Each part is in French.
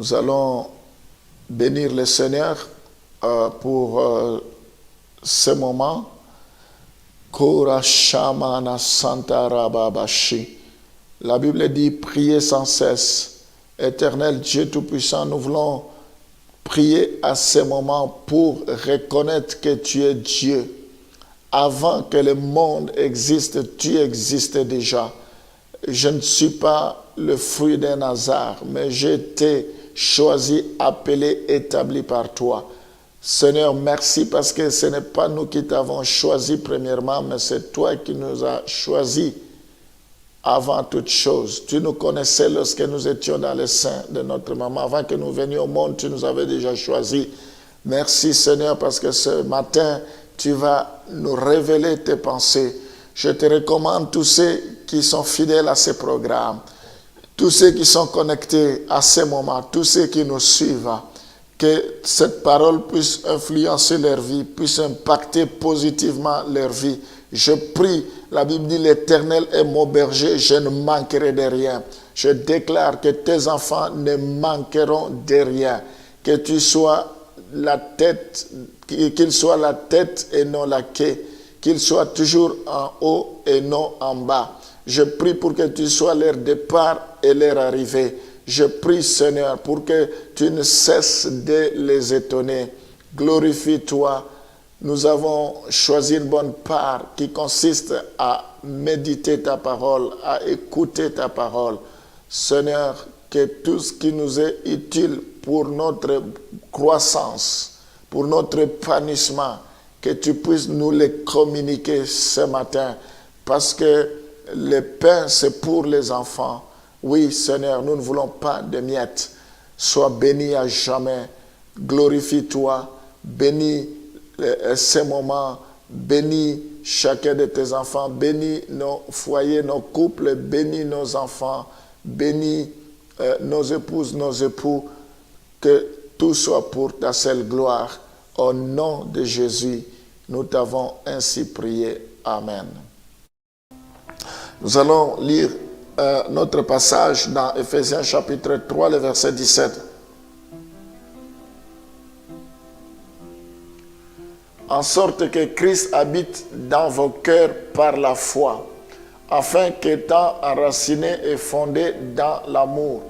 Nous allons bénir le Seigneur pour ce moment. Kora Shamana Santa Rababashi. La Bible dit priez sans cesse. Éternel Dieu Tout-Puissant, nous voulons prier à ce moment pour reconnaître que tu es Dieu. Avant que le monde existe, tu existais déjà. Je ne suis pas le fruit d'un hasard, mais j'ai été choisi, appelé, établi par toi. Seigneur, merci parce que ce n'est pas nous qui t'avons choisi premièrement, mais c'est toi qui nous as choisis avant toute chose. Tu nous connaissais lorsque nous étions dans le sein de notre maman. Avant que nous venions au monde, tu nous avais déjà choisis. Merci Seigneur parce que ce matin, tu vas nous révéler tes pensées. Je te recommande tous ceux qui sont fidèles à ces programmes, tous ceux qui sont connectés à ces moments, tous ceux qui nous suivent, que cette parole puisse influencer leur vie, puisse impacter positivement leur vie. Je prie, la Bible dit, l'Éternel est mon berger, je ne manquerai de rien. Je déclare que tes enfants ne manqueront de rien. Que tu sois la tête, qu'il soit la tête et non la queue, qu'il soit toujours en haut et non en bas. Je prie pour que tu sois leur départ et leur arrivée. Je prie, Seigneur, pour que tu ne cesses de les étonner. Glorifie-toi. Nous avons choisi une bonne part qui consiste à méditer ta parole, à écouter ta parole. Seigneur, que tout ce qui nous est utile pour notre croissance, pour notre épanouissement, que tu puisses nous les communiquer ce matin. Parce que le pain, c'est pour les enfants. Oui, Seigneur, nous ne voulons pas de miettes. Sois béni à jamais. Glorifie-toi. Bénis ces moments. Bénis chacun de tes enfants. Bénis nos foyers, nos couples. Bénis nos enfants. Bénis nos épouses, nos époux. Que tout soit pour ta seule gloire. Au nom de Jésus, nous t'avons ainsi prié. Amen. Nous allons lire notre passage dans Ephésiens chapitre 3, le verset 17. En sorte que Christ habite dans vos cœurs par la foi, afin qu'étant enraciné et fondé dans l'amour.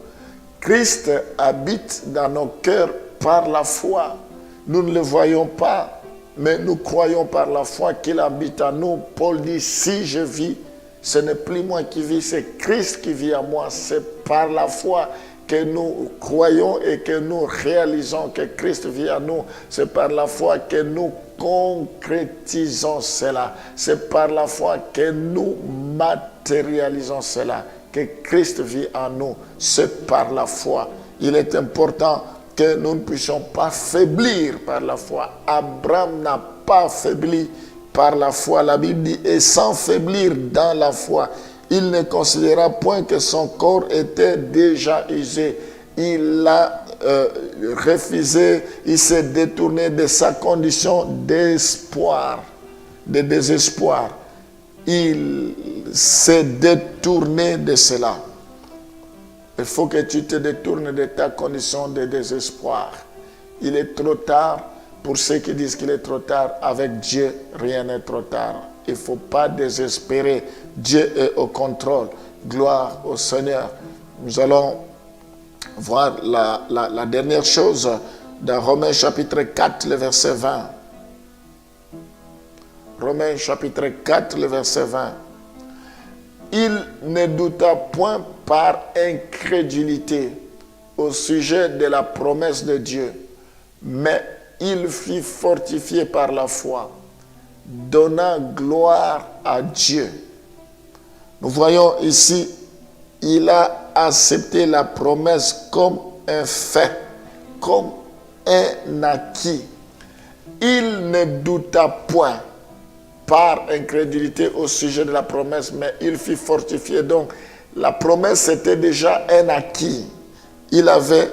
Christ habite dans nos cœurs par la foi. Nous ne le voyons pas, mais nous croyons par la foi qu'il habite en nous. Paul dit, si je vis, ce n'est plus moi qui vis, c'est Christ qui vit en moi. C'est par la foi que nous croyons et que nous réalisons que Christ vit en nous. C'est par la foi que nous concrétisons cela. C'est par la foi que nous matérialisons cela. Que Christ vit en nous. C'est par la foi. Il est important que nous ne puissions pas faiblir par la foi. Abraham n'a pas faibli par la foi. La Bible dit, et sans faiblir dans la foi, il ne considéra point que son corps était déjà usé. Il a refusé, il s'est détourné de sa condition d'espoir, de désespoir. Il s'est détourné de cela. Il faut que tu te détournes de ta condition de désespoir. Il est trop tard. Pour ceux qui disent qu'il est trop tard, avec Dieu, rien n'est trop tard. Il ne faut pas désespérer. Dieu est au contrôle. Gloire au Seigneur. Nous allons voir la dernière chose dans Romains chapitre 4, le verset 20. Romains chapitre 4, le verset 20. Il ne douta point par incrédulité au sujet de la promesse de Dieu, mais il fut fortifié par la foi, donnant gloire à Dieu. Nous voyons ici, il a accepté la promesse comme un fait, comme un acquis. Il ne douta point par incrédulité au sujet de la promesse, mais il fut fortifié. Donc, la promesse était déjà un acquis. Il avait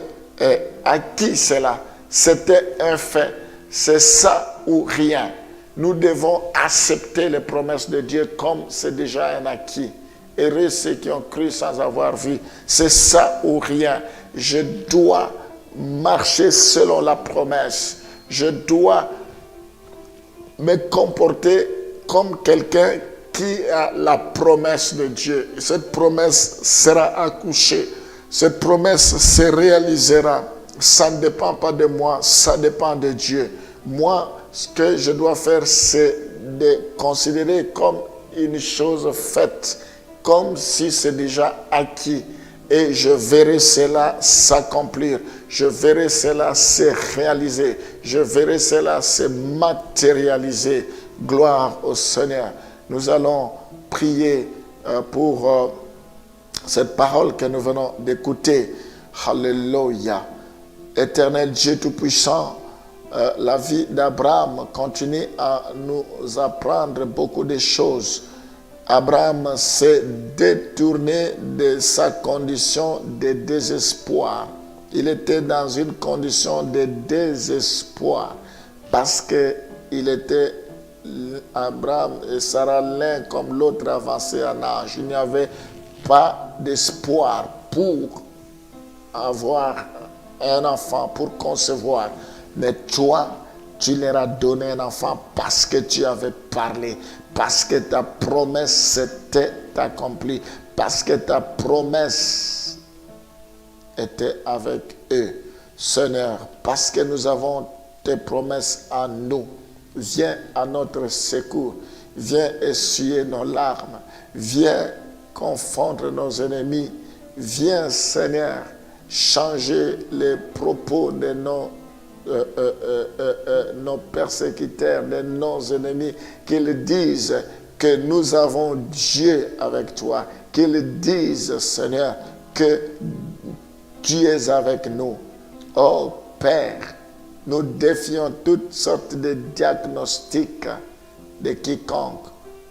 acquis cela. C'était un fait. C'est ça ou rien. Nous devons accepter les promesses de Dieu comme c'est déjà un acquis. Heureux ceux qui ont cru sans avoir vu. C'est ça ou rien. Je dois marcher selon la promesse. Je dois me comporter comme quelqu'un qui a la promesse de Dieu. Cette promesse sera accouchée. Cette promesse se réalisera. Ça ne dépend pas de moi, ça dépend de Dieu. Moi, ce que je dois faire, c'est de considérer comme une chose faite, comme si c'est déjà acquis. Et je verrai cela s'accomplir. Je verrai cela se réaliser. Je verrai cela se matérialiser. Gloire au Seigneur. Nous allons prier pour cette parole que nous venons d'écouter. Alléluia. Éternel Dieu Tout-Puissant, la vie d'Abraham continue à nous apprendre beaucoup de choses. Abraham s'est détourné de sa condition de désespoir. Il était dans une condition de désespoir parce qu'il était Abraham et Sarah l'un comme l'autre avancés en âge. Il n'y avait pas d'espoir pour avoir un enfant, pour concevoir. Mais toi, tu leur as donné un enfant parce que tu avais parlé, parce que ta promesse s'était accomplie, parce que ta promesse était avec eux. Seigneur, parce que nous avons tes promesses en nous, viens à notre secours, viens essuyer nos larmes, viens confondre nos ennemis, viens, Seigneur, changer les propos de nos persécuteurs, de nos ennemis, qu'ils disent que nous avons Dieu avec toi, qu'ils disent, Seigneur, que tu es avec nous. Oh Père, nous défions toutes sortes de diagnostics de quiconque.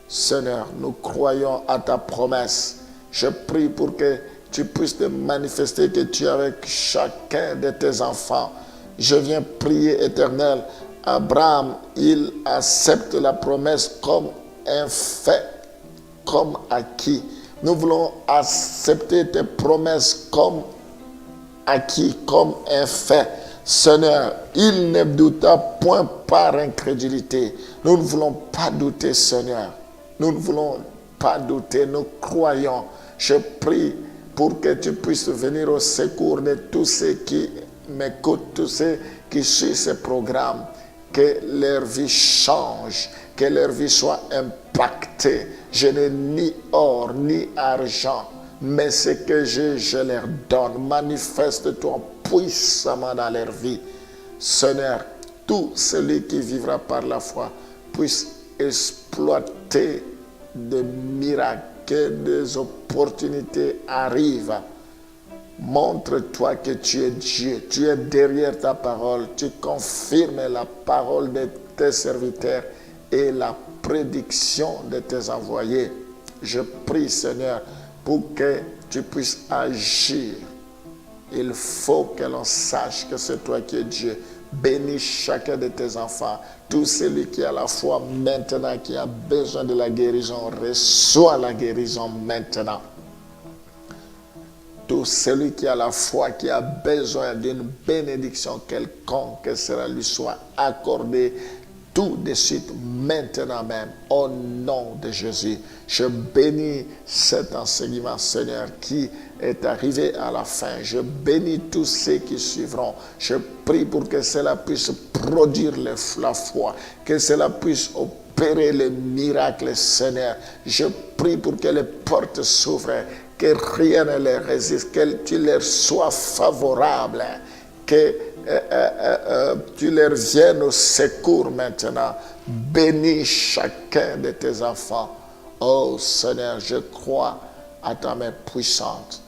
Seigneur, nous croyons à ta promesse. Je prie pour que tu puisses te manifester, que tu es avec chacun de tes enfants. Je viens prier, Éternel. Abraham, il accepte la promesse comme un fait, comme acquis. Nous voulons accepter tes promesses comme acquis, comme un fait. Seigneur, il ne douta point par incrédulité. Nous ne voulons pas douter, Seigneur. Nous ne voulons pas douter, nous croyons. Je prie pour que tu puisses venir au secours de tous ceux qui m'écoutent, tous ceux qui suivent ce programme, que leur vie change, que leur vie soit impactée. Je n'ai ni or ni argent, mais ce que j'ai, je leur donne. Manifeste-toi puissamment dans leur vie. Seigneur, tout celui qui vivra par la foi puisse exploiter des miracles, que des opportunités arrivent. Montre-toi que tu es Dieu, tu es derrière ta parole, tu confirmes la parole de tes serviteurs et la prédiction de tes envoyés. Je prie, Seigneur, pour que tu puisses agir. Il faut que l'on sache que c'est toi qui es Dieu. Bénis chacun de tes enfants. Tout celui qui a la foi maintenant, qui a besoin de la guérison, reçoit la guérison maintenant. Tout celui qui a la foi, qui a besoin d'une bénédiction quelconque, que cela lui soit accordé tout de suite, maintenant même, au nom de Jésus. Je bénis cet enseignement, Seigneur, qui est arrivé à la fin. Je bénis tous ceux qui suivront. Je prie pour que cela puisse produire la foi, que cela puisse opérer les miracles, Seigneur. Je prie pour que les portes s'ouvrent, que rien ne les résiste, que tu leur sois favorable, que tu leur viennes au secours maintenant. Bénis chacun de tes enfants. Oh Seigneur, je crois à ta main puissante.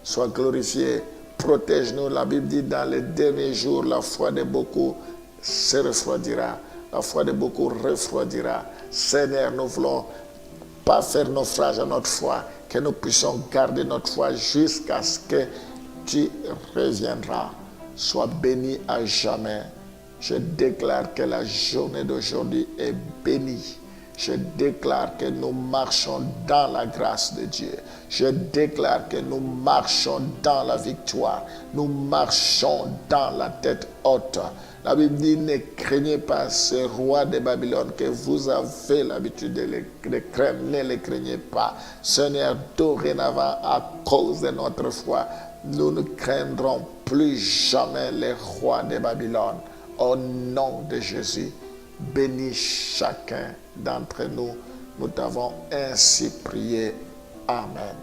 Sois glorifié, protège-nous. La Bible dit dans les derniers jours, la foi de beaucoup se refroidira. La foi de beaucoup refroidira. Seigneur, nous voulons pas faire naufrage à notre foi, que nous puissions garder notre foi jusqu'à ce que tu reviendras. Sois béni à jamais. Je déclare que la journée d'aujourd'hui est bénie. Je déclare que nous marchons dans la grâce de Dieu. Je déclare que nous marchons dans la victoire. Nous marchons dans la tête haute. La Bible dit, ne craignez pas ces rois de Babylone que vous avez l'habitude de craindre. Ne les craignez pas. Seigneur, dorénavant, à cause de notre foi, nous ne craindrons plus jamais les rois de Babylone. Au nom de Jésus, bénis chacun d'entre nous. Nous t'avons ainsi prié. Amen.